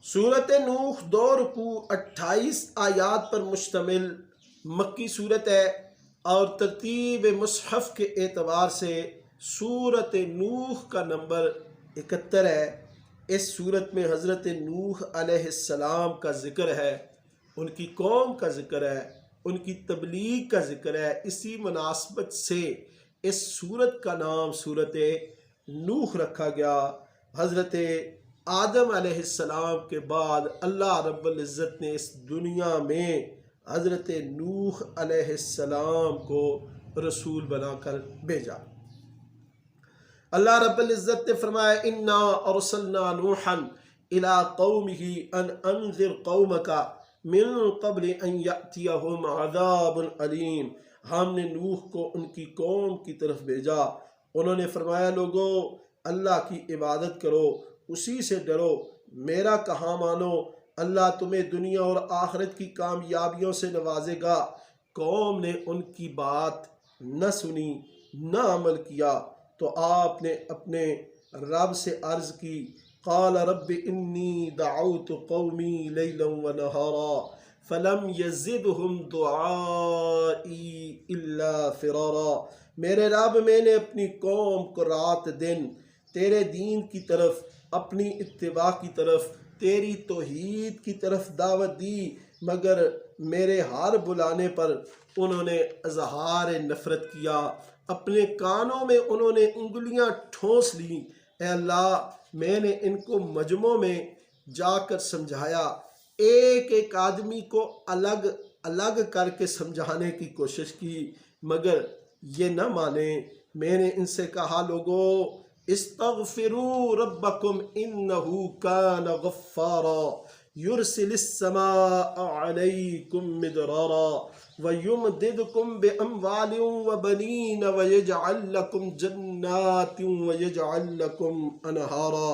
سورت نوح 2 رکوع 28 آیات پر مشتمل مکی صورت ہے اور ترتیب مصحف کے اعتبار سے سورت نوح کا نمبر 71 ہے۔ اس سورت میں حضرت نوح علیہ السلام کا ذکر ہے، ان کی قوم کا ذکر ہے، ان کی تبلیغ کا ذکر ہے۔ اسی مناسبت سے اس سورت کا نام سورت نوح رکھا گیا۔ حضرت آدم علیہ السلام کے بعد اللہ رب العزت نے اس دنیا میں حضرت نوح علیہ السلام کو رسول بنا کر بھیجا۔ اللہ رب العزت نے فرمایا انا ارسلنا نوحا الى قومه ان انذر قومك من قبل ان یأتیہم عذاب علیم۔ ہم نے نوح کو ان کی قوم کی طرف بھیجا، انہوں نے فرمایا لوگو اللہ کی عبادت کرو، اسی سے ڈرو، میرا کہا مانو، اللہ تمہیں دنیا اور آخرت کی کامیابیوں سے نوازے گا۔ قوم نے ان کی بات نہ سنی، نہ عمل کیا، تو آپ نے اپنے رب سے عرض کی قال رب انی دعوت قومی لیلا ونہارا فلم یزدہم دعائی الا فرارا۔ میرے رب میں نے اپنی قوم کو رات دن تیرے دین کی طرف، اپنی اتباع کی طرف، تیری توحید کی طرف دعوت دی، مگر میرے ہر بلانے پر انہوں نے اظہار نفرت کیا، اپنے کانوں میں انہوں نے انگلیاں ٹھونس لیں۔ اے اللہ میں نے ان کو مجمع میں جا کر سمجھایا، ایک ایک آدمی کو الگ الگ کر کے سمجھانے کی کوشش کی، مگر یہ نہ مانے۔ میں نے ان سے کہا لوگو استغفروا ربکم انہو کان غفارا یرسل السماء علیکم مدرارا ویمددکم باموال وبنین ویجعل لکم جنات ویجعل لکم انہارا۔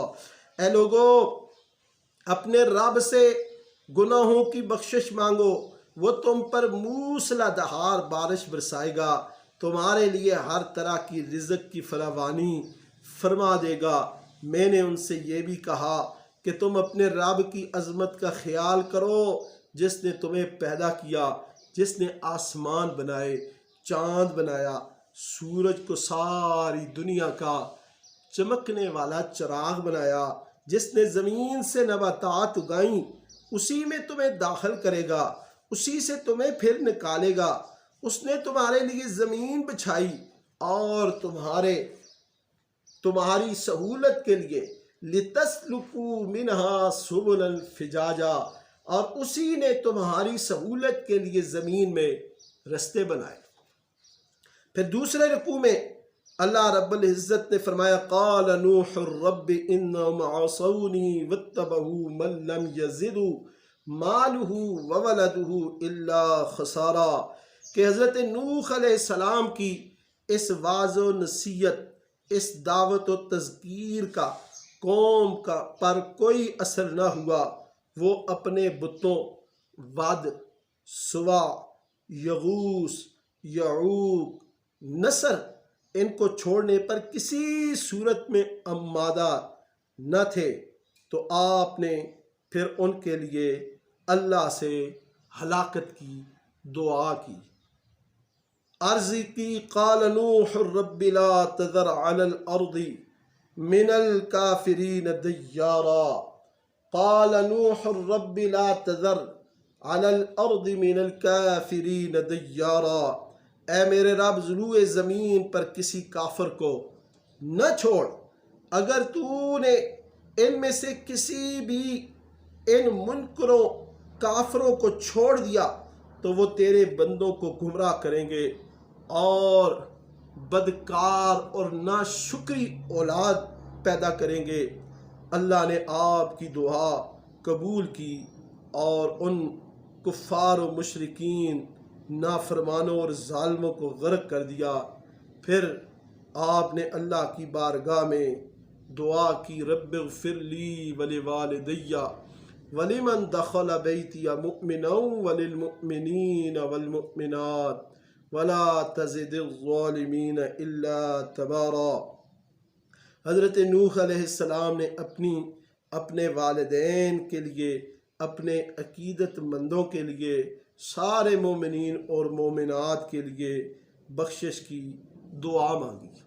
اے لوگو اپنے رب سے گناہوں کی بخشش مانگو، وہ تم پر موسلا دہار بارش برسائے گا، تمہارے لیے ہر طرح کی رزق کی فراوانی فرما دے گا۔ میں نے ان سے یہ بھی کہا کہ تم اپنے رب کی عظمت کا خیال کرو، جس نے تمہیں پیدا کیا، جس نے آسمان بنائے، چاند بنایا، سورج کو ساری دنیا کا چمکنے والا چراغ بنایا، جس نے زمین سے نباتات اگائیں، اسی میں تمہیں داخل کرے گا، اسی سے تمہیں پھر نکالے گا۔ اس نے تمہارے لیے زمین بچھائی اور تمہاری سہولت کے لیے لِتَسْلُكُوا مِنْهَا سُبُلًا فِجَاجًا، اور اسی نے تمہاری سہولت کے لیے زمین میں رستے بنائے۔ پھر دوسرے رکوع میں اللہ رب العزت نے فرمایا قال نوح رب انہم عصونی واتبعوا من لم یزدوا مالہ وولدہ الا خسارا، کہ حضرت نوح علیہ السلام کی اس واعظ و نصیحت، اس دعوت و تذکیر کا قوم پر کوئی اثر نہ ہوا۔ وہ اپنے بتوں ود، سوا، یغوث، یعوق، نصر ان کو چھوڑنے پر کسی صورت میں آمادہ نہ تھے، تو آپ نے پھر ان کے لیے اللہ سے ہلاکت کی دعا کی، عرض کی قال نوح رب لا تذر علی الارض من الکافرین دیارا۔ قال نوح رب لا تذر علی الارض من الکافرین دیارا، اے میرے رب ضلوع زمین پر کسی کافر کو نہ چھوڑ، اگر تو نے ان میں سے کسی بھی ان منکروں کافروں کو چھوڑ دیا تو وہ تیرے بندوں کو گمراہ کریں گے اور بدکار اور ناشکری اولاد پیدا کریں گے۔ اللہ نے آپ کی دعا قبول کی اور ان کفار و مشرکین، نافرمانوں اور ظالموں کو غرق کر دیا۔ پھر آپ نے اللہ کی بارگاہ میں دعا کی رب اغفر لی ولوالدی ولمن دخل بیتی مؤمنا وللمؤمنین والمؤمنات ولا تزد الظالمین الا تبارا۔ حضرت نوح علیہ السلام نے اپنی اپنے والدین کے لیے، اپنے عقیدت مندوں کے لیے، سارے مومنین اور مومنات کے لیے بخشش کی دعا مانگی۔